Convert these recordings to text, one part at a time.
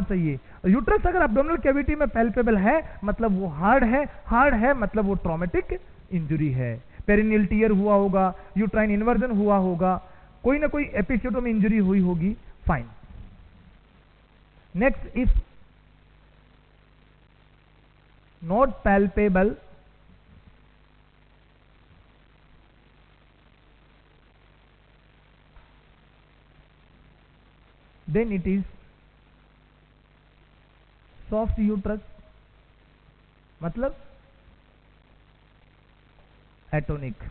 चाहिए। यूट्रस अगर abdominal cavity में पैल्पेबल है मतलब वो हार्ड है मतलब वो ट्रॉमेटिक इंजरी है। पेरिनियल टीयर हुआ होगा, यूट्राइन इन्वर्जन हुआ होगा, कोई ना कोई एपिसियोटोमी इंजरी हुई होगी, fine. Next, if not palpable then it is soft uterus, मतलब एटोनिक।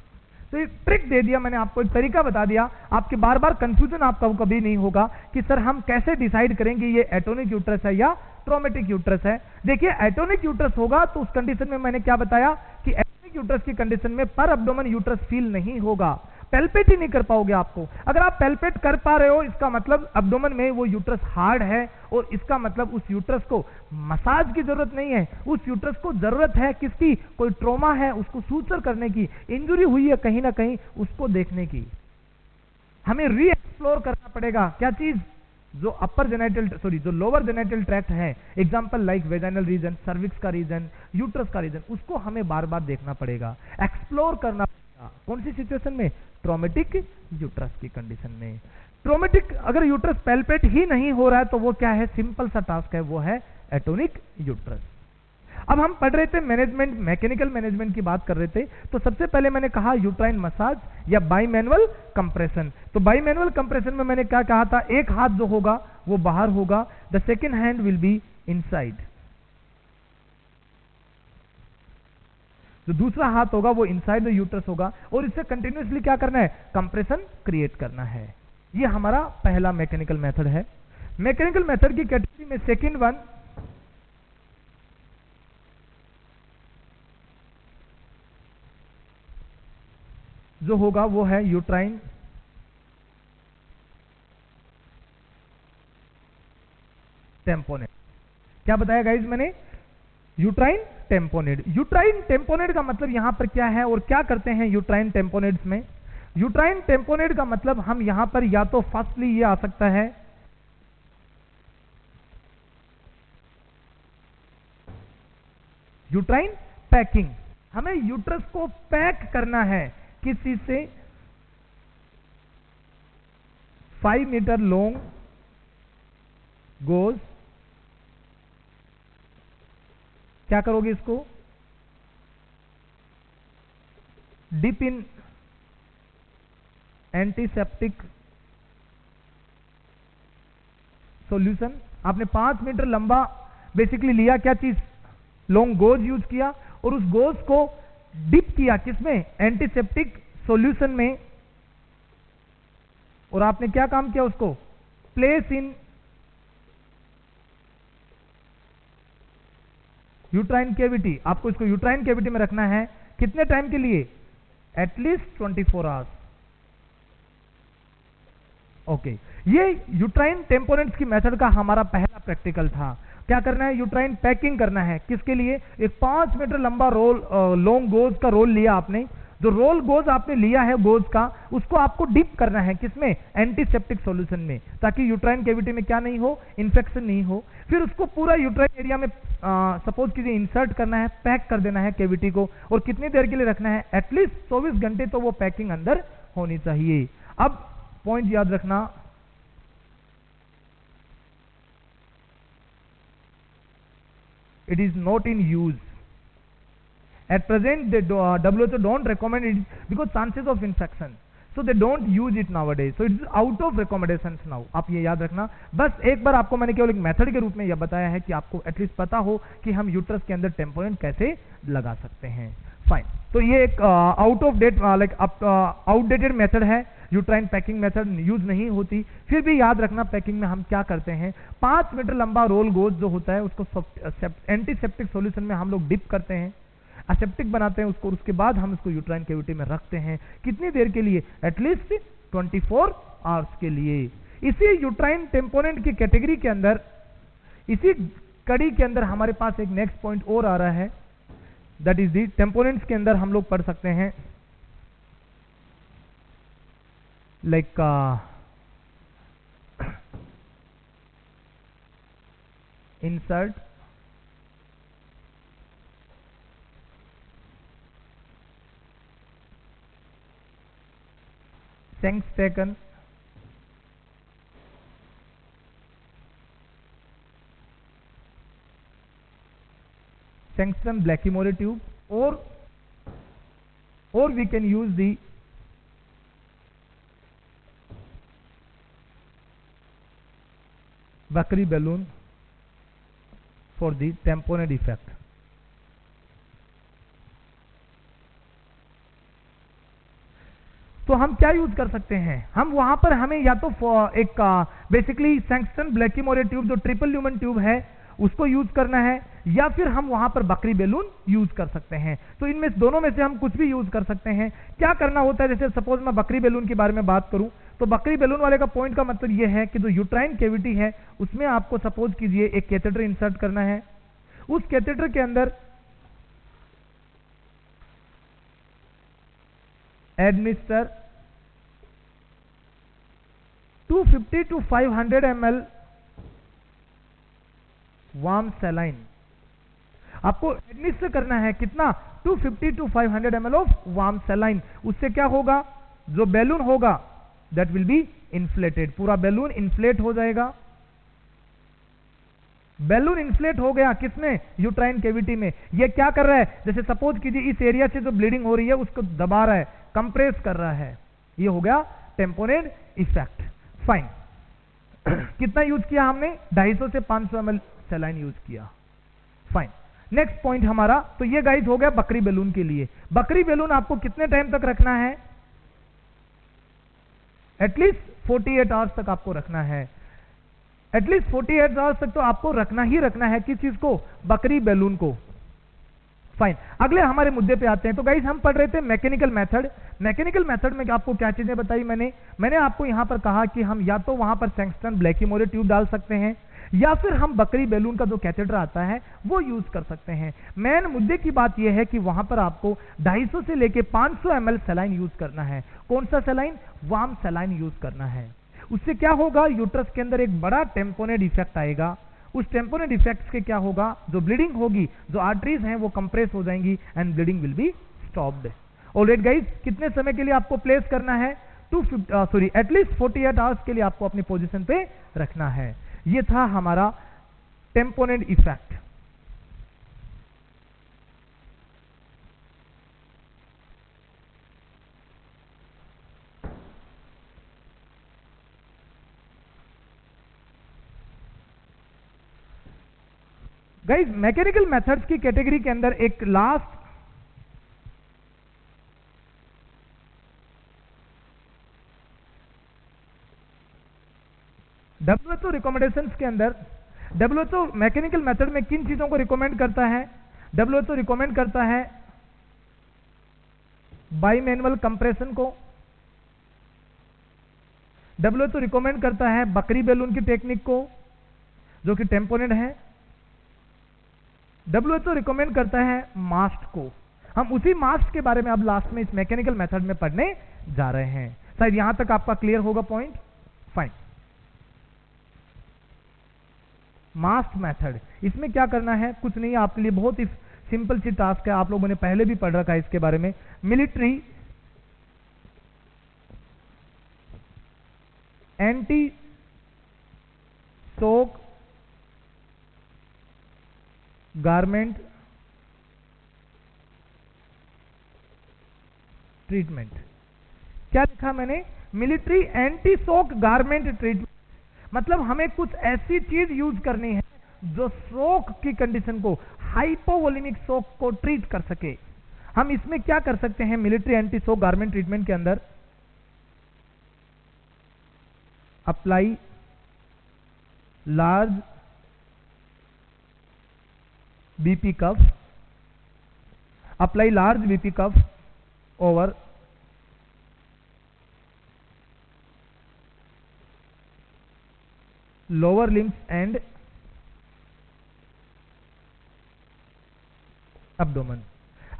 तो एक ट्रिक दे दिया मैंने आपको, एक तरीका बता दिया, आपके बार बार कंफ्यूजन आपका कभी नहीं होगा कि सर हम कैसे डिसाइड करेंगे ये एटोनिक यूट्रस है या ट्रोमेटिक यूट्रस है। देखिए एटोनिक यूट्रस होगा तो उस कंडीशन में मैंने क्या बताया कि एटोनिक यूट्रस की कंडीशन में पर एब्डोमेन यूट्रस फील नहीं होगा, पेल्पेट ही नहीं कर पाओगे आपको। अगर आप पेल्पेट कर पा रहे हो इसका मतलब एब्डोमेन में वो यूट्रस हार्ड है, और इसका मतलब उस यूट्रस को मसाज की जरूरत नहीं है, उस यूट्रस को जरूरत है किसकी, कोई ट्रोमा है उसको सूचर करने की, इंजरी हुई है कहीं ना कहीं उसको देखने की। हमें री एक्सप्लोर करना पड़ेगा क्या चीज, जो अपर जेनाइटल जो लोअर जेनाइटल ट्रैक्ट है, example like vaginal region, cervix का रीजन, यूट्रस का रीजन, उसको हमें बार बार देखना पड़ेगा, एक्सप्लोर करना पड़ेगा। कौन सी सिचुएशन में, ट्रोमेटिक यूट्रस की कंडीशन में। ट्रोमेटिक अगर यूट्रस पैल्पेट ही नहीं हो रहा है तो वो क्या है, सिंपल सा टास्क है, वो है एटोनिक यूट्रस। अब हम पढ़ रहे थे मैनेजमेंट, मैकेनिकल मैनेजमेंट की बात कर रहे थे, तो सबसे पहले मैंने कहा यूट्राइन मसाज या बाईमैनुअल कंप्रेशन। तो बाईमैनुअल कंप्रेशन में मैंने क्या कहा था, एक हाथ जो होगा वो बाहर होगा, the second hand will be inside, जो दूसरा हाथ होगा वो इनसाइड द यूट्रस होगा, और इससे कंटिन्यूसली क्या करना है, कंप्रेशन क्रिएट करना है। ये हमारा पहला मैकेनिकल मेथड है। मैकेनिकल मेथड की कैटेगरी में सेकेंड वन जो होगा वो है यूट्राइन टेम्पोनेट। क्या बताया गाइज मैंने, यूट्राइन टेम्पोनेट। यूट्राइन टेम्पोनेट का मतलब यहां पर क्या है और क्या करते हैं यूट्राइन टेम्पोनेट्स में। यूट्राइन टेम्पोनेट का मतलब हम यहां पर या तो फर्स्टली ये आ सकता है यूट्राइन पैकिंग, हमें यूट्रस को पैक करना है किसी से 5 मीटर लॉन्ग गोज, क्या करोगे इसको, डिप इन एंटीसेप्टिक सॉल्यूशन। आपने 5 मीटर लंबा बेसिकली लिया, क्या चीज, लॉन्ग गोज यूज किया, और उस गोज को डिप किया किसमें, एंटीसेप्टिक सॉल्यूशन में, और आपने क्या काम किया, उसको प्लेस इन यूट्राइन कैविटी। आपको इसको यूट्राइन कैविटी में रखना है कितने टाइम के लिए, एटलीस्ट 24 आवर्स। ओके, ये यूट्राइन टेम्पोनेंट्स की मेथड का हमारा पहला प्रैक्टिकल था। क्या करना है, यूट्राइन पैकिंग करना है, किसके लिए, एक 5 मीटर लंबा रोल, लॉन्ग गोज का रोल लिया आपने, जो रोल गोज आपने लिया है गोज का, उसको आपको डिप करना है किसमें, एंटीसेप्टिक सॉल्यूशन में, ताकि यूट्राइन कैविटी में क्या नहीं हो, इंफेक्शन नहीं हो। फिर उसको पूरा यूट्राइन एरिया में सपोज कीजिए इंसर्ट करना है, पैक कर देना है कैविटी को, और कितनी देर के लिए रखना है, एटलीस्ट 24 घंटे तो वो पैकिंग अंदर होनी चाहिए। अब पॉइंट याद रखना, it is not in use at present. They WHO don't recommend it because chances of infection, so they don't use it nowadays, so it's out of recommendations now। आप ये याद रखना, बस एक बार आपको मैंने केवल एक मेथड के रूप में यह बताया है कि आपको एटलीस्ट पता हो कि हम यूट्रस के अंदर टेम्पोनेंट कैसे लगा सकते हैं। फाइन, तो ये एक out of date like outdated method है, यूट्राइन पैकिंग मेथड यूज नहीं होती। फिर भी याद रखना पैकिंग में हम क्या करते हैं, 5 मीटर लंबा रोल गोज जो होता है उसको एंटीसेप्टिक सॉल्यूशन में हम लोग डिप करते हैं, असेप्टिक बनाते हैं उसको, उसके बाद हम उसको यूट्राइन कैविटी में रखते हैं। कितनी देर के लिए, एटलीस्ट 24 आवर्स के लिए। इसी यूट्राइन टेम्पोनेंट की कैटेगरी के अंदर, इसी कड़ी के अंदर हमारे पास एक नेक्स्ट पॉइंट और आ रहा है, दैट इज दी टेम्पोनेंट्स के अंदर हम लोग पढ़ सकते हैं like insert Sengstaken Sengstaken Blakemore tube, or we can use the Bakri balloon for the tamponade effect. तो हम क्या यूज कर सकते हैं, हम वहां पर हमें या तो एक बेसिकली सेंगस्टन ब्लैकीमोरे ट्यूब जो ट्रिपल ल्यूमेन ट्यूब है उसको यूज करना है, या फिर हम वहां पर बकरी बैलून यूज कर सकते हैं। तो इनमें दोनों में से हम कुछ भी यूज कर सकते हैं। क्या करना होता है, जैसे सपोज मैं बकरी बैलून के बारे में बात करूं, तो बकरी बैलून वाले का पॉइंट का मतलब यह है कि जो यूट्राइन कैविटी है उसमें आपको सपोज कीजिए एक कैथेटर इंसर्ट करना है। उस कैथेटर के अंदर administer 250 to 500 ml warm saline, आपको एडमिनिस्टर करना है कितना, 250 to 500 ml of warm saline. उससे क्या होगा, जो बैलून होगा दैट विल बी इन्फ्लेटेड, पूरा बैलून इन्फ्लेट हो जाएगा। बैलून इन्फ्लेट हो गया किसमें, यूट्राइन कैविटी में। ये क्या कर रहा है, जैसे सपोज कीजिए इस एरिया से जो ब्लीडिंग हो रही है उसको दबा रहा है, कंप्रेस कर रहा है। ये हो गया टेम्पोनेड इफेक्ट। फाइन, कितना यूज किया हमने, 250 से 500 ml सलाइन यूज किया। फाइन, नेक्स्ट पॉइंट हमारा, तो ये गाइस हो गया बकरी बैलून के लिए। बकरी बैलून आपको कितने टाइम तक रखना है, एटलीस्ट 48 आवर्स तक आपको रखना है। एटलीस्ट 48 आवर्स तक तो आपको रखना ही रखना है, किस चीज को, बकरी बैलून को। फाइन, अगले हमारे मुद्दे पे आते हैं। तो गाइस हम पढ़ रहे थे मैकेनिकल मेथड। मैकेनिकल मेथड में आपको क्या चीजें बताई मैंने आपको यहां पर कहा कि हम या तो वहां पर सेंगस्टन ब्लैकीमोरे ट्यूब डाल सकते हैं, या फिर हम बकरी बैलून का जो कैथेटर आता है वो यूज कर सकते हैं। मेन मुद्दे की बात यह है कि वहां पर आपको 250 से लेके 500 ml सलाइन यूज करना है। कौन सा सलाइन, वार्म सलाइन यूज करना है। उससे क्या होगा, यूट्रस के अंदर एक बड़ा टेम्पोनेड इफेक्ट आएगा। उस टेम्पोनेड इफेक्ट से क्या होगा, जो ब्लीडिंग होगी, जो आर्टरीज हैं वो कंप्रेस हो जाएंगी and bleeding will be stopped. Alright guys, कितने समय के लिए आपको प्लेस करना है, एटलीस्ट 48 आवर्स के लिए आपको अपनी पोजीशन पे रखना है। ये था हमारा टेम्पोनेड इफेक्ट। गाइस, मैकेनिकल मेथड्स की कैटेगरी के अंदर एक लास्ट WHO रिकमेंडेशंस के अंदर WHO मैकेनिकल मेथड में किन चीजों को रिकमेंड करता है, WHO रिकमेंड करता है बाईमैनुअल कंप्रेशन को, WHO रिकमेंड करता है बकरी बैलून की टेक्निक को जो कि टेम्पोनेड है, WHO रिकमेंड करता है मास्ट को। हम उसी मास्ट के बारे में अब लास्ट में इस मैकेनिकल मेथड में पढ़ने जा रहे हैं। शायद यहां तक आपका क्लियर होगा पॉइंट। फाइन, मास्ट मेथड, इसमें क्या करना है, कुछ नहीं, आपके लिए बहुत ही सिंपल सी टास्क है, आप लोगों ने पहले भी पढ़ रखा है इसके बारे में। मिलिट्री एंटी सोक गारमेंट ट्रीटमेंट। क्या लिखा मैंने, मिलिट्री एंटी सोक गारमेंट ट्रीटमेंट, मतलब हमें कुछ ऐसी चीज यूज करनी है जो सोक की कंडीशन को, हाइपोवोलेमिक सोक को ट्रीट कर सके। हम इसमें क्या कर सकते हैं, मिलिट्री एंटी सोक गारमेंट ट्रीटमेंट के अंदर apply large BP cuff, apply large BP cuff over lower limbs and abdomen।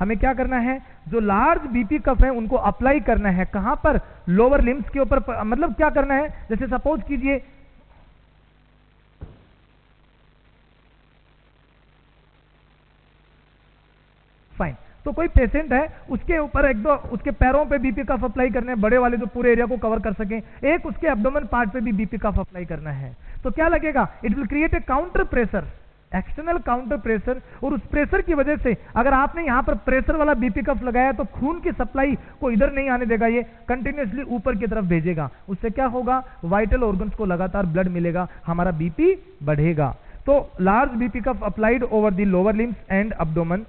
हमें क्या करना है, जो लार्ज BP कफ है उनको अप्लाई करना है, कहां पर, लोअर लिम्स के ऊपर। मतलब क्या करना है, जैसे सपोज कीजिए तो कोई पेशेंट है, उसके ऊपर एक दो उसके पैरों पे बीपी कफ अप्लाई करने, बड़े वाले जो पूरे एरिया को कवर कर सकें, एक उसके एब्डोमेन पार्ट पे भी बीपी कफ अप्लाई करना है, तो क्या लगेगा, it will create a counter pressure, external counter pressure, और उस प्रेशर की वजह से अगर आपने यहां पर प्रेशर वाला बीपी कफ लगाया तो खून की सप्लाई को इधर नहीं आने देगा, ये कंटिन्यूअसली ऊपर की तरफ भेजेगा, उससे क्या होगा, वाइटल ऑर्गन्स को लगातार ब्लड मिलेगा, हमारा बीपी बढ़ेगा। तो large BP cuff applied over the lower limbs and abdomen,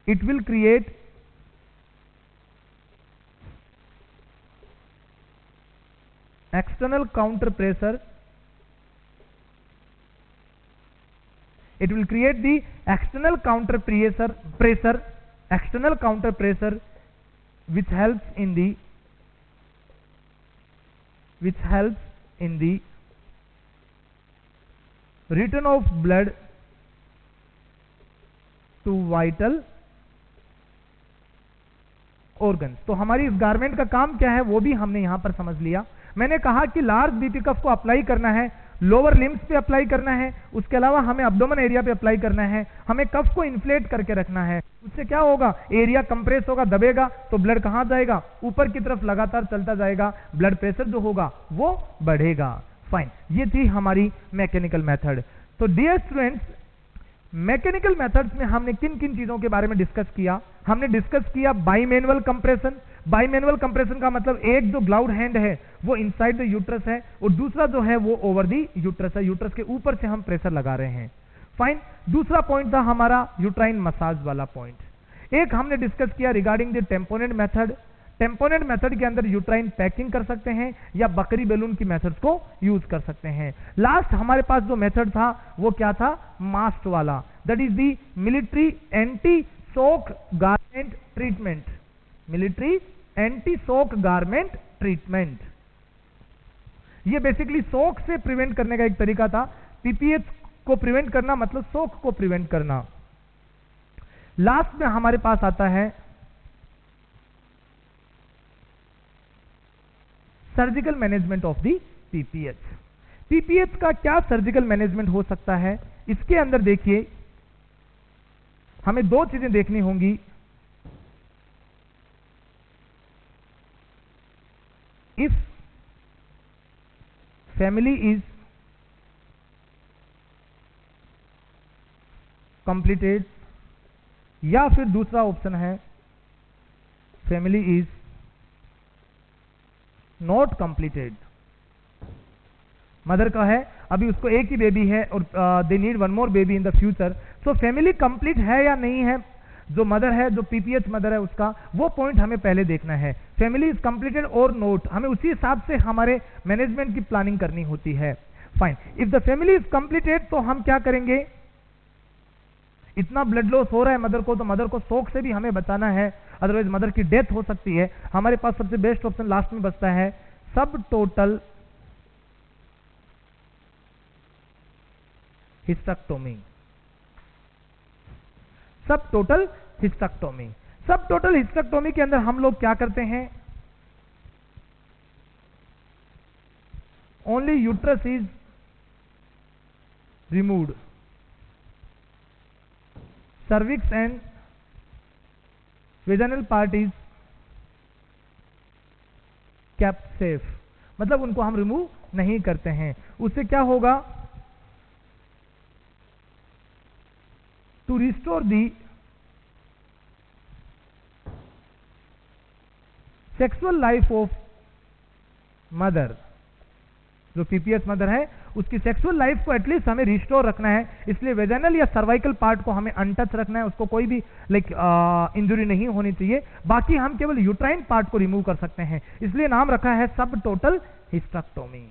it will create external counter pressure, it will create the external counter pressure external counter pressure which helps in the return of blood to vital organs. तो हमारी इस garment का काम क्या है वो भी हमने यहां पर समझ लिया। मैंने कहा कि लार्ज बीपी कफ को अप्लाई करना है, लोअर लिम्स पे अप्लाई करना है, उसके अलावा हमें अब्डोमेन एरिया पे अप्लाई करना है, हमें कफ को इन्फ्लेट करके रखना है, उससे क्या होगा, एरिया कंप्रेस होगा, दबेगा तो ब्लड कहां जाएगा, ऊपर की तरफ लगातार चलता जाएगा, ब्लड प्रेशर जो होगा वो बढ़ेगा। फाइन, ये थी हमारी मैकेनिकल मेथड। तो डियर स्टूडेंट्स, मैकेनिकल मेथड्स में हमने किन किन चीजों के बारे में डिस्कस किया, हमने डिस्कस किया बाइमैनुअल कंप्रेशन। बाइमैनुअल कंप्रेशन का मतलब एक जो ग्लाउड हैंड है वो इनसाइड द यूट्रस है और दूसरा जो है वो ओवर द यूट्रस है, यूट्रस के ऊपर से हम प्रेशर लगा रहे हैं। फाइन, दूसरा पॉइंट था हमारा यूट्राइन मसाज वाला पॉइंट। एक हमने डिस्कस किया regarding the tamponade method. Tamponade method के अंदर यूट्राइन पैकिंग कर सकते हैं या बकरी बैलून की मेथड्स को यूज कर सकते हैं। लास्ट हमारे पास जो मेथड था वो क्या था, मास्ट वाला, that is the military anti soak garment treatment, military anti soak garment treatment. ये बेसिकली सोक से प्रिवेंट करने का एक तरीका था। पीपीएच को प्रिवेंट करना मतलब सोक को प्रिवेंट करना। लास्ट में हमारे पास आता है surgical management of the PPH. PPH का क्या सर्जिकल मैनेजमेंट हो सकता है, इसके अंदर देखिए हमें दो चीजें देखनी होंगी। इफ फैमिली इज कंप्लीटेड, या फिर दूसरा ऑप्शन है family is not completed. Mother का है, अभी उसको एक ही बेबी है और they need one more baby in the future, so family complete है या नहीं है, जो मदर है, जो पीपीएच मदर है उसका, वो पॉइंट हमें पहले देखना है। फैमिली इज कंप्लीटेड और नोट, हमें उसी हिसाब से हमारे मैनेजमेंट की प्लानिंग करनी होती है। Fine, if the family is completed तो हम क्या करेंगे, इतना ब्लड लॉस हो रहा है मदर को, तो मदर को शोक से भी हमें बचाना है, अदरवाइज मदर की डेथ हो सकती है। हमारे पास सबसे बेस्ट ऑप्शन लास्ट में बचता है सब टोटल हिस्टेक्टोमी। सब टोटल हिस्टेक्टोमी, सब टोटल हिस्टेक्टोमी के अंदर हम लोग क्या करते हैं, only uterus is removed, cervix and vaginal part is kept safe, मतलब उनको हम रिमूव नहीं करते हैं। उससे क्या होगा, to restore the sexual life of mother, जो पीपीएस मदर है उसकी सेक्सुअल लाइफ को एटलीस्ट हमें रिस्टोर रखना है, इसलिए वेजाइनल या सर्वाइकल पार्ट को हमें अनटच रखना है, उसको कोई भी इंजरी नहीं होनी चाहिए। बाकी हम केवल यूट्राइन पार्ट को रिमूव कर सकते हैं, इसलिए नाम रखा है सब total hysterectomy.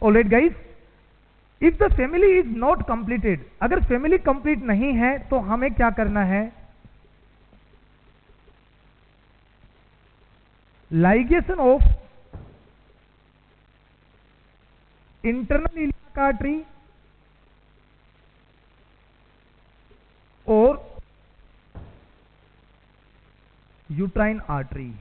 Alright guys, if the family is not completed, अगर फैमिली कंप्लीट नहीं है तो हमें क्या करना है, ligation of internal iliac artery और यूट्राइन आर्टरी।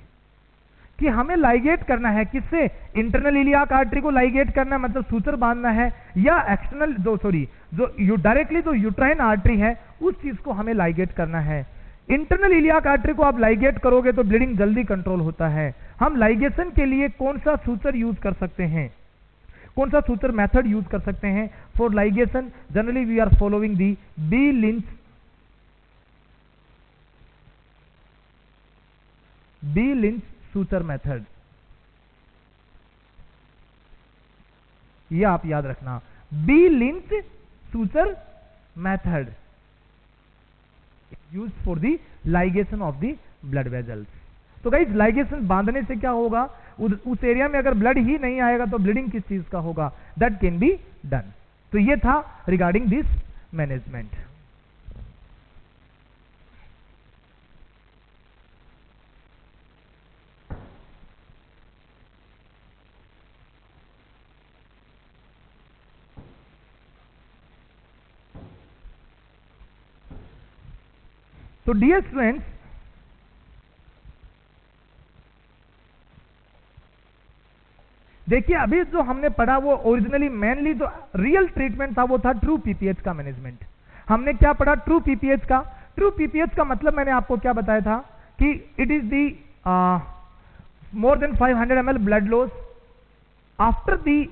कि हमें लाइगेट करना है किससे, इंटरनल इलियाक आर्टरी को लाइगेट करना है, मतलब सूचर बांधना है, या एक्सटर्नल जो डायरेक्टली जो यूट्राइन आर्टरी है उस चीज को हमें लाइगेट करना है। इंटरनल इलियाक आर्टरी को आप लाइगेट करोगे तो ब्लीडिंग जल्दी कंट्रोल होता है। हम लाइगेशन के लिए कौन सा सूचर यूज कर सकते हैं, कौन सा सूचर मेथड यूज कर सकते हैं for ligation? Generally we are following the B Lynch suture method. ये आप याद रखना, B Lynch suture method use for the ligation of the blood vessels. तो गाइस लाइगेशन बांधने से क्या होगा, उस एरिया में अगर ब्लड ही नहीं आएगा तो ब्लीडिंग किस चीज का होगा, दैट कैन बी डन। तो ये था रिगार्डिंग दिस मैनेजमेंट। तो डियर स्टूडेंट्स, देखिए अभी जो हमने पढ़ा वो ओरिजिनली मेनली जो रियल ट्रीटमेंट था वो था ट्रू पीपीएच का मैनेजमेंट। हमने क्या पढ़ा ट्रू पीपीएच का? ट्रू पीपीएच का मतलब मैंने आपको क्या बताया था कि it is the more than 500 ml blood loss after the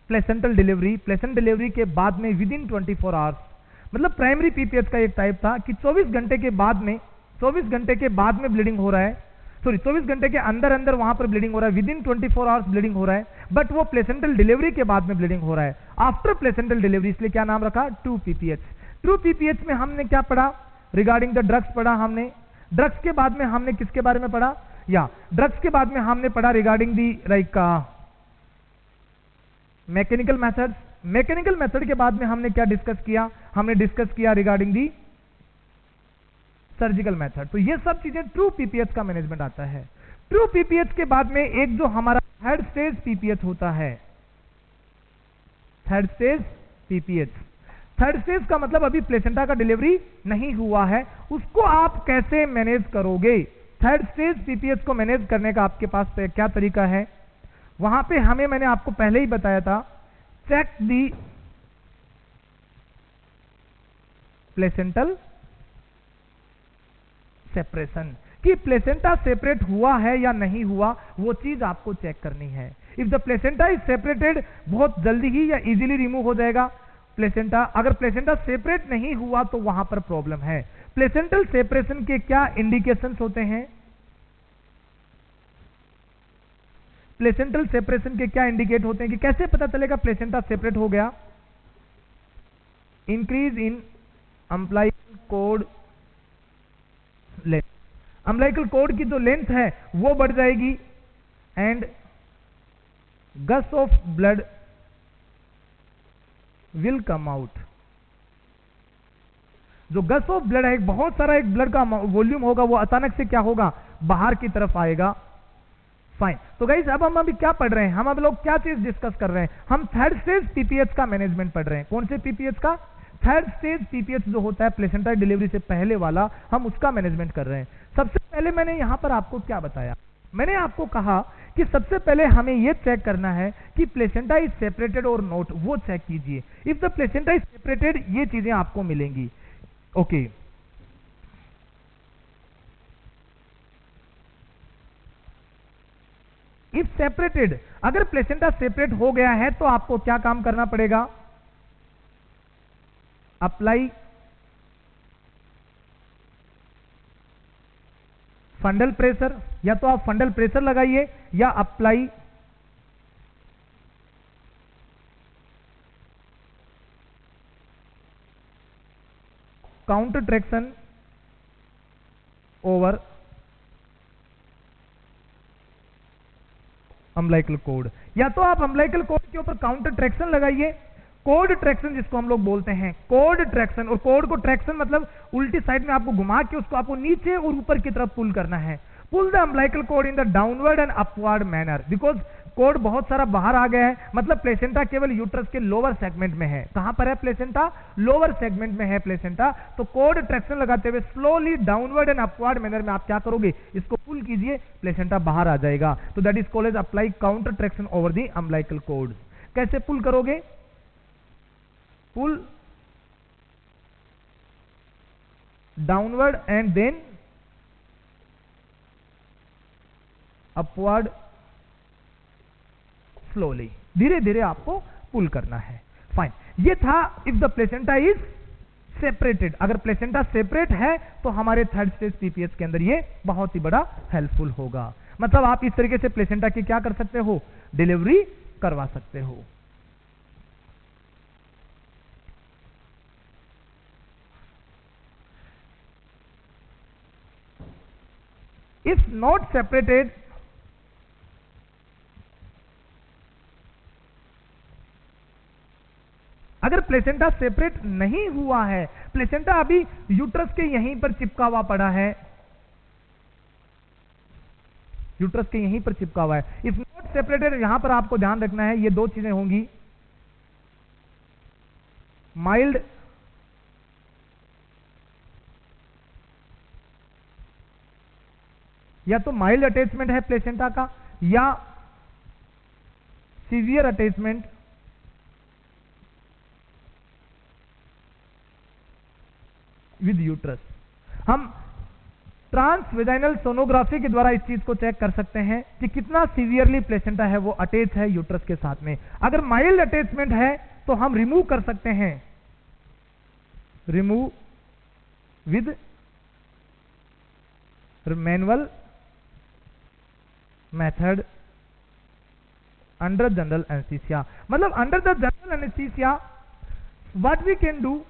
placental delivery. Placenta delivery के बाद में विद इन 24 आवर्स, मतलब प्राइमरी पीपीएच का एक टाइप था कि 24 घंटे के बाद में ब्लीडिंग हो रहा है, 24 घंटे के अंदर अंदर वहां पर ब्लीडिंग हो रहा है, विद इन 24 आवर्स ब्लीडिंग हो रहा है, बट वो प्लेसेंटल डिलीवरी के बाद में ब्लीडिंग हो रहा है, आफ्टर प्लेसेंटल डिलीवरी, इसलिए क्या नाम रखा ट्रू पीपीएच। ट्रू पीपीएच में हमने क्या पढ़ा, रिगार्डिंग द ड्रग्स पढ़ा हमने। ड्रग्स के बाद में हमने किसके बारे में पढ़ा, या ड्रग्स के बाद में हमने पढ़ा regarding the like mechanical methods. Mechanical method के बाद में हमने क्या डिस्कस किया, हमने डिस्कस किया रिगार्डिंग दी सर्जिकल मेथड। तो ये सब चीजें ट्रू पीपीएच का मैनेजमेंट आता है। ट्रू पीपीएच के बाद में एक जो हमारा थर्ड स्टेज पीपीएच होता है, third stage PPH. Third stage का मतलब अभी प्लेसेंटा का डिलीवरी नहीं हुआ है, उसको आप कैसे मैनेज करोगे? थर्ड स्टेज पीपीएच को मैनेज करने का आपके पास क्या तरीका है? वहां पे हमें, मैंने आपको पहले ही बताया था, चेक दी प्लेसेंटल सेपरेशन, कि प्लेसेंटा सेपरेट हुआ है या नहीं हुआ, वो चीज आपको चेक करनी है। If the placenta is separated, बहुत जल्दी ही या इजीली रिमूव हो जाएगा प्लेसेंटा। अगर प्लेसेंटा सेपरेट नहीं हुआ तो वहां पर प्रॉब्लम है। प्लेसेंटल सेपरेशन के क्या इंडिकेशंस होते हैं? प्लेसेंटल सेपरेशन के क्या इंडिकेट होते हैं, कि कैसे पता चलेगा प्लेसेंटा सेपरेट हो गया? Increase in umbilical cord length, umbilical cord की जो लेंथ है वो बढ़ जाएगी, and gush of blood will come out. जो गस ऑफ ब्लड है, बहुत सारा एक ब्लड का वॉल्यूम होगा, वो अचानक से क्या होगा, बाहर की तरफ आएगा। फाइन। तो गाइस अब हम अभी क्या पढ़ रहे हैं, हम अब लोग क्या चीज डिस्कस कर रहे हैं? हम थर्ड स्टेज पीपीएच का मैनेजमेंट पढ़ रहे हैं। कौन से पीपीएच का? थर्ड स्टेज पीपीएच जो होता है प्लेसेंटा डिलीवरी से पहले वाला, हम उसका मैनेजमेंट कर रहे हैं। सबसे पहले मैंने यहां पर आपको क्या बताया, मैंने आपको कहा कि सबसे पहले हमें यह चेक करना है कि प्लेसेंटा इज सेपरेटेड और नॉट, वो चेक कीजिए। If the placenta is separated, ये चीजें आपको मिलेंगी। ओके, इफ सेपरेटेड, अगर प्लेसेंटा सेपरेट हो गया है तो आपको क्या काम करना पड़ेगा? अप्लाई फंडल प्रेशर, या तो आप फंडल प्रेशर लगाइए या apply counter traction over umbilical cord, या तो आप अम्बिलिकल कॉर्ड के ऊपर काउंटर ट्रैक्शन लगाइए। कॉर्ड ट्रैक्शन जिसको हम लोग बोलते हैं, कॉर्ड ट्रैक्शन, और कॉर्ड को ट्रैक्शन मतलब उल्टी साइड में आपको घुमा के उसको आपको नीचे और ऊपर की तरफ पुल करना है। Pull the umbilical cord in the downward and upward manner, because cord बहुत सारा बाहर आ गया है, मतलब प्लेसेंटा केवल यूट्रस के लोअर सेगमेंट में है। कहां पर है प्लेसेंटा? लोअर सेगमेंट में है प्लेसेंटा। तो कोड ट्रैक्शन लगाते हुए slowly downward and upward manner में आप क्या करोगे, इसको पुल कीजिए, प्लेसेंटा बाहर आ जाएगा। तो that is called as apply counter traction over the umbilical cord. कैसे पुल करोगे? Pull downward and then upward slowly, धीरे धीरे आपको पुल करना है। फाइन, ये था if the placenta is separated. अगर प्लेसेंटा सेपरेट है तो हमारे थर्ड स्टेज पीपीएस के अंदर ये बहुत ही बड़ा हेल्पफुल होगा। मतलब आप इस तरीके से प्लेसेंटा की क्या कर सकते हो, डिलीवरी करवा सकते हो। इफ नॉट सेपरेटेड, अगर प्लेसेंटा सेपरेट नहीं हुआ है, प्लेसेंटा अभी यूट्रस के यहीं पर चिपका हुआ पड़ा है, यूट्रस के यहीं पर चिपका हुआ है। इफ नॉट सेपरेटेड, यहां पर आपको ध्यान रखना है, ये दो चीजें होंगी, माइल्ड या तो माइल्ड अटैचमेंट है प्लेसेंटा का, या सीवियर अटैचमेंट विद यूट्रस। हम ट्रांसवेजाइनल सोनोग्राफी के द्वारा इस चीज को चेक कर सकते हैं कि कितना सीवियरली प्लेसेंटा है वो अटैच है यूट्रस के साथ में। अगर माइल्ड अटैचमेंट है तो हम रिमूव कर सकते हैं, remove with manual method under general anaesthesia. मतलब under the general anaesthesia what we can do,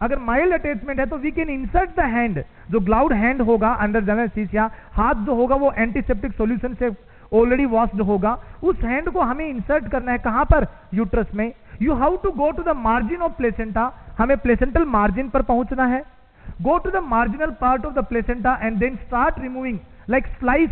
अगर माइल्ड अटैचमेंट है तो we can insert the hand, जो ग्लाउड हैंड होगा अंडर जनरल एनेस्थीसिया, हाथ जो होगा वो एंटीसेप्टिक सॉल्यूशन से ऑलरेडी वॉश्ड होगा, उस हैंड को हमें इंसर्ट करना है कहां पर, यूट्रस में। You have to go to the margin of placenta, हमें प्लेसेंटल मार्जिन पर पहुंचना है। Go to the marginal part of the placenta and then start removing like slice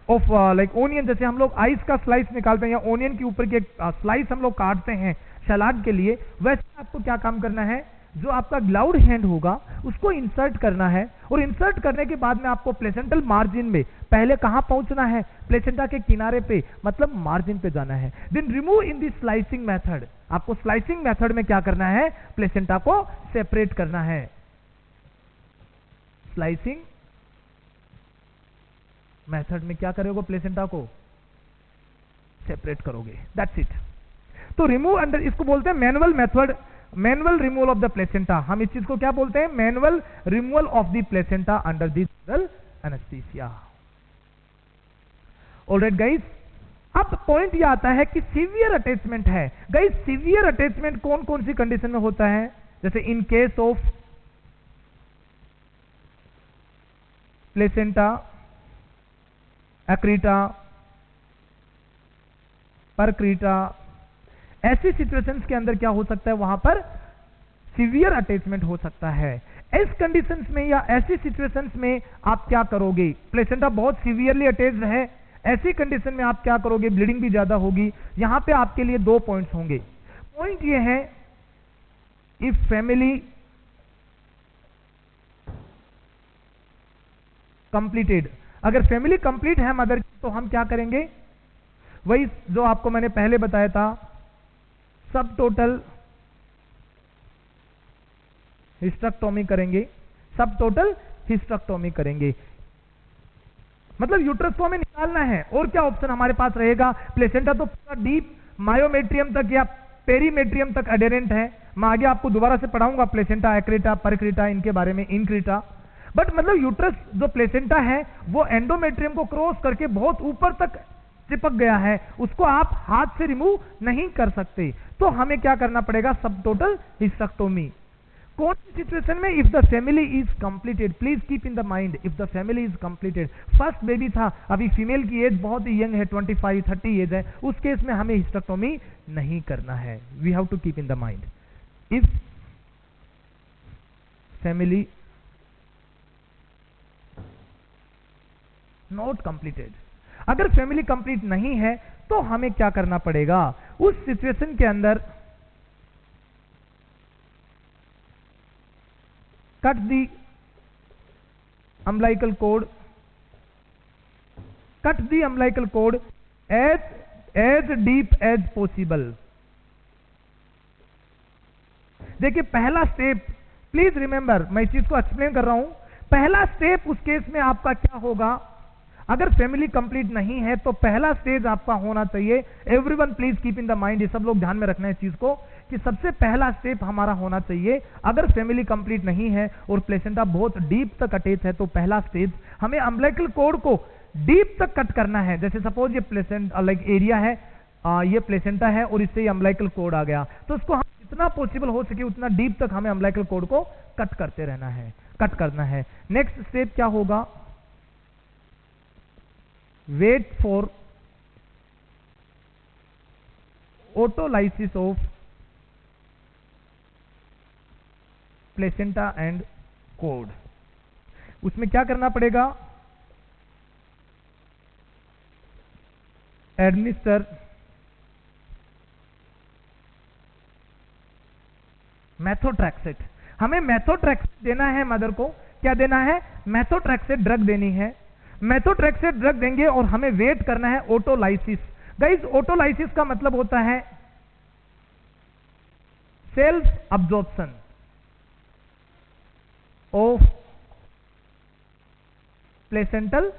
of like onion, जैसे हम लोग आइस का स्लाइस निकालते हैं या ओनियन के ऊपर के स्लाइस हम लोग काटते हैं सलाद के लिए, वैसे आपको क्या काम करना है, जो आपका ग्लाउड हैंड होगा उसको इंसर्ट करना है, और इंसर्ट करने के बाद में आपको प्लेसेंटल मार्जिन में पहले कहां पहुंचना है, प्लेसेंटा के किनारे पे, मतलब मार्जिन पे जाना है। Then remove in the slicing method, आपको स्लाइसिंग मेथड में क्या करना है, प्लेसेंटा को सेपरेट करना है। स्लाइसिंग मेथड में क्या करोगे, प्लेसेंटा को सेपरेट करोगे, दैट्स इट। तो रिमूव अंडर, इसको बोलते हैं manual method, manual removal of the placenta. हम इस चीज को क्या बोलते हैं, manual removal of the placenta under the general anaesthesia. Alright guys, अब पॉइंट ये आता है कि सीवियर अटैचमेंट है। गाइस सीवियर अटैचमेंट कौन कौन सी कंडीशन में होता है, जैसे इन केस ऑफ प्लेसेंटा एक्रीटा परक्रीटा, ऐसी सिचुएशंस के अंदर क्या हो सकता है, वहां पर सीवियर अटैचमेंट हो सकता है। इस कंडीशंस में या ऐसी सिचुएशंस में आप क्या करोगे, प्लेसेंटा बहुत सीवियरली अटैच्ड है, ऐसी कंडीशन में आप क्या करोगे, ब्लीडिंग भी ज्यादा होगी। यहां पे आपके लिए दो पॉइंट्स होंगे। पॉइंट ये है, इफ फैमिली कंप्लीटेड, अगर फैमिली कंप्लीट है मदर की, तो हम क्या करेंगे, वही जो आपको मैंने पहले बताया था, सब टोटल हिस्टेक्टोमी करेंगे, सब टोटल हिस्टेक्टोमी करेंगे। मतलब यूट्रस को हमें निकालना है, और क्या ऑप्शन हमारे पास रहेगा, प्लेसेंटा तो पूरा डीप मायोमेट्रियम तक या पेरीमेट्रियम तक एडेरेंट है। मैं आगे आपको दोबारा से पढ़ाऊंगा प्लेसेंटा एक्रीटा परक्रीटा इनके बारे में, इनक्रीटा। बट मतलब यूट्रस जो प्लेसेंटा है वो एंडोमेट्रियम को क्रॉस करके बहुत ऊपर तक चिपक गया है, उसको आप हाथ से रिमूव नहीं कर सकते, तो हमें क्या करना पड़ेगा, सब टोटल हिस्टेक्टोमी। कौन सी सिचुएशन में, if the family is completed, please keep in the mind, if the family is completed, first baby था, अभी फीमेल की एज बहुत ही यंग है, 25-30 एज है, उस केस में हमें हिस्टेक्टोमी नहीं करना है। We have to keep in the mind, if family not completed. अगर फैमिली कंप्लीट नहीं है तो हमें क्या करना पड़ेगा? उस सिचुएशन के अंदर cut the umbilical cord, cut the umbilical cord as deep as possible. देखिए पहला स्टेप, प्लीज रिमेंबर, मैं इस चीज को एक्सप्लेन कर रहा हूं। पहला स्टेप उस केस में आपका क्या होगा? अगर फैमिली कंप्लीट नहीं है तो पहला स्टेज आपका होना चाहिए, everyone please keep in the mind, ये सब लोग ध्यान में रखना है इस चीज को, कि सबसे पहला स्टेप हमारा होना चाहिए, अगर फैमिली कंप्लीट नहीं है और प्लेसेंटा बहुत डीप तक अटैच है तो पहला स्टेज हमें अम्बिलिकल कॉर्ड को डीप तक कट करना है। जैसे सपोज ये प्लेसेंटा लाइक एरिया है, ये प्लेसेंटा है और इससे ये अम्बिलिकल कॉर्ड आ गया, तो उसको हम जितना पॉसिबल हो सके उतना डीप तक हमें अम्बिलिकल कॉर्ड को कट करते रहना है, कट करना है। नेक्स्ट स्टेप क्या होगा? Wait for autolysis of placenta and cord. उसमें क्या करना पड़ेगा? Administer methotrexate. हमें मेथोट्रेक्सेट देना है, मदर को क्या देना है? मेथोट्रेक्सेट ड्रग देनी है। मेथोट्रेक्सेट ड्रग देंगे और हमें वेट करना है ऑटोलाइसिस। गाइस ऑटोलाइसिस का मतलब होता है self absorption of placental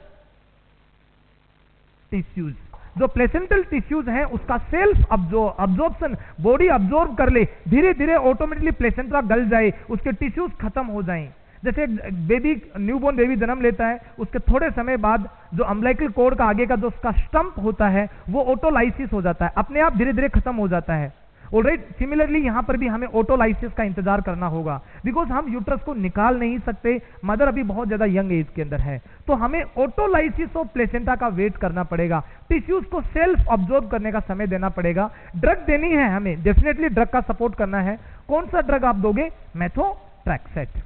tissues. जो प्लेसेंटल टिश्यूज हैं उसका सेल्फ अब्जॉर्प्शन, बॉडी अब्जॉर्ब कर ले, धीरे धीरे ऑटोमेटिकली प्लेसेंटा गल जाए, उसके टिश्यूज खत्म हो जाएं। जैसे बेबी, न्यूबॉर्न बेबी जन्म लेता है, उसके थोड़े समय बाद जो अम्बिलिकल कॉर्ड का आगे का जो उसका स्टंप होता है वो ऑटोलाइसिस हो जाता है, अपने आप धीरे धीरे खत्म हो जाता है। ऑलराइट, सिमिलरली यहां पर भी हमें ऑटोलाइसिस का इंतजार करना होगा, बिकॉज हम यूट्रस को निकाल नहीं सकते, मदर अभी बहुत ज्यादा यंग एज के अंदर है, तो हमें ऑटोलाइसिस ऑफ प्लेसेंटा का वेट करना पड़ेगा, टिश्यूज को सेल्फ ऑब्जॉर्ब करने का समय देना पड़ेगा। ड्रग देनी है हमें, डेफिनेटली ड्रग का सपोर्ट करना है। कौन सा ड्रग आप दोगे? मेथोट्रेक्सेट।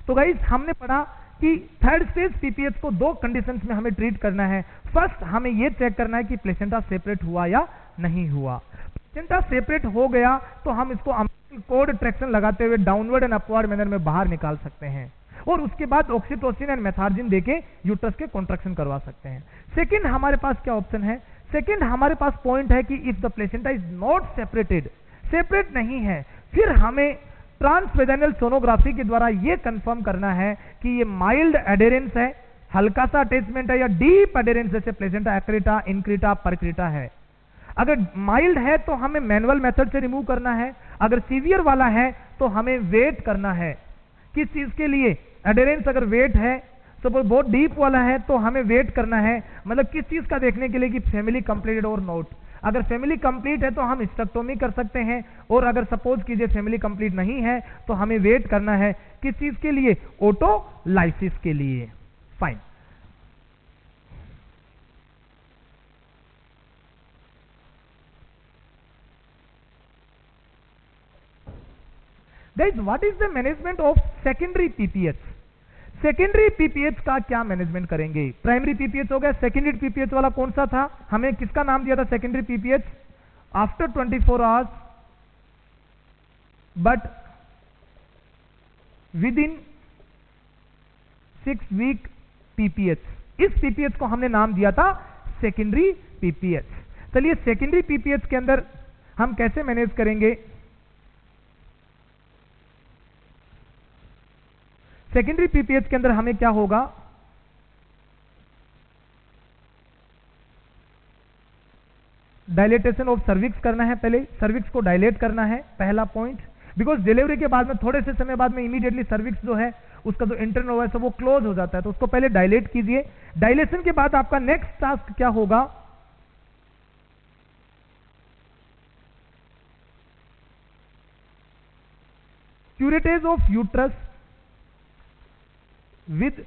तो गाइस हमने पढ़ा कि थर्ड स्टेज पीपीएच को दो कंडीशंस में हमें ट्रीट करना है। फर्स्ट हमें यह चेक करना है कि प्लेसेंटा सेपरेट हुआ या नहीं हुआ। प्लेसेंटा सेपरेट हो गया तो हम इसको अम्बिलिकल कॉर्ड ट्रैक्शन लगाते हुए डाउनवर्ड एंड अपवर्ड मैनर में बाहर निकाल सकते हैं, और उसके बाद ऑक्सीटोसिन एंड मेथार्जिन देके यूट्रस के कॉन्ट्रैक्शन करवा सकते हैं। सेकंड हमारे पास क्या ऑप्शन है? सेकंड हमारे पास पॉइंट है कि if the placenta is not separated, separate नहीं है, फिर हमें ट्रांसवेजाइनल सोनोग्राफी के द्वारा यह कंफर्म करना है कि ये माइल्ड एडेरेंस है, हल्का सा अटैचमेंट है, या डीप एडेरेंस जैसे प्लेसेंटा एक्रेटा, इनक्रीटा, परक्रीटा है। अगर माइल्ड है तो हमें मैनुअल मेथड से रिमूव करना है, अगर सीवियर वाला है तो हमें वेट करना है। किस चीज के लिए? एडेरेंस अगर वेट है, सपोज बहुत डीप वाला है तो हमें वेट करना है, मतलब किस चीज का देखने के लिए कि फैमिली कंप्लीटेड और नॉट। अगर फैमिली कंप्लीट है तो हम हिस्टेक्टोमी कर सकते हैं, और अगर सपोज कीजिए फैमिली कंप्लीट नहीं है तो हमें वेट करना है किस चीज के लिए? ऑटोलाइसिस के लिए। Fine. Guys what is the management of secondary PPH? Secondary PPH का क्या मैनेजमेंट करेंगे? प्राइमरी पीपीएच हो गया, सेकेंडरी पीपीएच वाला कौन सा था? हमें किसका नाम दिया था secondary PPH? After 24 hours but within 6 week PPH. इस पीपीएच को हमने नाम दिया था सेकेंडरी पीपीएच। चलिए सेकेंडरी पीपीएच के अंदर हम कैसे मैनेज करेंगे? सेकेंडरी पीपीएच के अंदर हमें क्या होगा? डायलेटेशन ऑफ सर्विक्स करना है, पहले सर्विक्स को डायलेट करना है, पहला पॉइंट, बिकॉज डिलीवरी के बाद में थोड़े से समय बाद में इमीडिएटली सर्विक्स जो है उसका जो इंटरनल है वो क्लोज हो जाता है, तो उसको पहले डायलेट कीजिए। डायलेशन के बाद आपका नेक्स्ट टास्क क्या होगा? क्यूरेटेज ऑफ यूट्रस विद,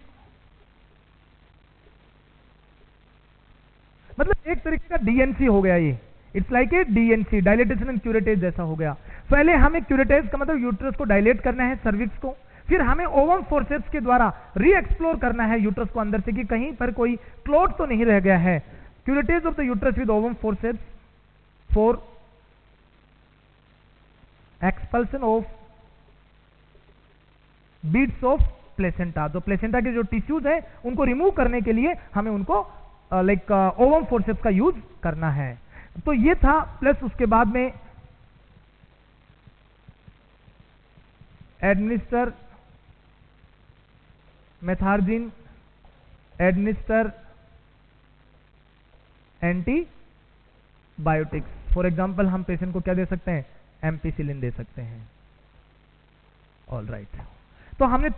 मतलब एक तरीके का डीएनसी हो गया ये, it's like a DNC, dilatation and curettage जैसा हो गया। पहले हमें क्यूरेटेज का मतलब यूट्रस को डायलेट करना है, सर्विक्स को, फिर हमें ओवम फोर्सेप्स के द्वारा री एक्सप्लोर करना है यूट्रस को अंदर से कि कहीं पर कोई क्लॉट तो नहीं रह गया है। Curettage of the uterus with ovum forceps for expulsion of beads of placenta. जो प्लेसेंटा के जो टिश्यूज है उनको रिमूव करने के लिए हमें उनको ओवम फोर्सेप्स का यूज करना है। तो ये था, प्लस उसके बाद में administer methergine, administer antibiotics. For example हम पेशेंट को क्या दे सकते हैं, एम्पिसिलिन दे सकते हैं। ऑल राइट, तो हमने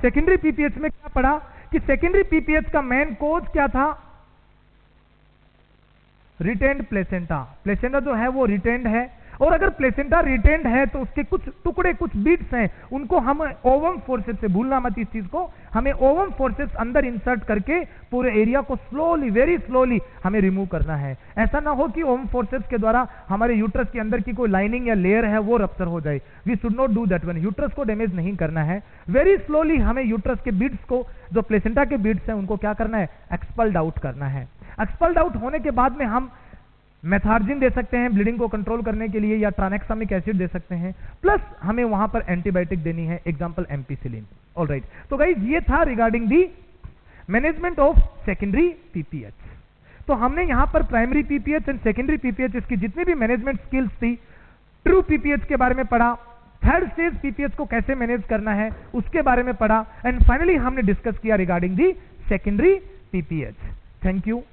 सेकेंडरी पीपीएच में क्या पढ़ा कि सेकेंडरी पीपीएच का मेन कोज क्या था, रिटेन्ड प्लेसेंटा। प्लेसेंटा जो है वो रिटेन्ड है, और अगर प्लेसेंटा रिटेन्ड है तो उसके कुछ टुकड़े, कुछ बीट्स हैं, उनको हम ओवम फोर्सेप्स से, भूलना मत इस चीज को, हमें ओवम फोर्सेप्स अंदर इंसर्ट करके पूरे एरिया को स्लोली, वेरी स्लोली हमें रिमूव करना है। ऐसा ना हो कि ओवम फोर्सेप्स के द्वारा हमारे यूट्रस के अंदर की कोई लाइनिंग या लेयर है वो रप्चर हो जाए। We should not do that one. Uterus को डैमेज नहीं करना है। वेरी स्लोली हमें यूट्रस के बीट्स को, जो प्लेसेंटा के बीट्स हैं, उनको क्या करना है, एक्सपल्ड आउट करना है। एक्सपल्ड आउट होने के बाद में हम मेथार्जिन दे सकते हैं ब्लीडिंग को कंट्रोल करने के लिए, या ट्रानेक्सामिक एसिड दे सकते हैं, प्लस हमें वहां पर एंटीबायोटिक देनी है, एग्जांपल एम्पिसिलिन। ऑलराइट, तो गाइस ये था regarding the management of secondary PPH. तो हमने यहां पर primary PPH and secondary PPH, इसकी जितनी भी मैनेजमेंट स्किल्स थी, ट्रू पीपीएच के बारे में पढ़ा, थर्ड स्टेज पीपीएच को कैसे मैनेज करना है उसके बारे में पढ़ा, एंड फाइनली हमने डिस्कस किया regarding the secondary PPH. Thank you.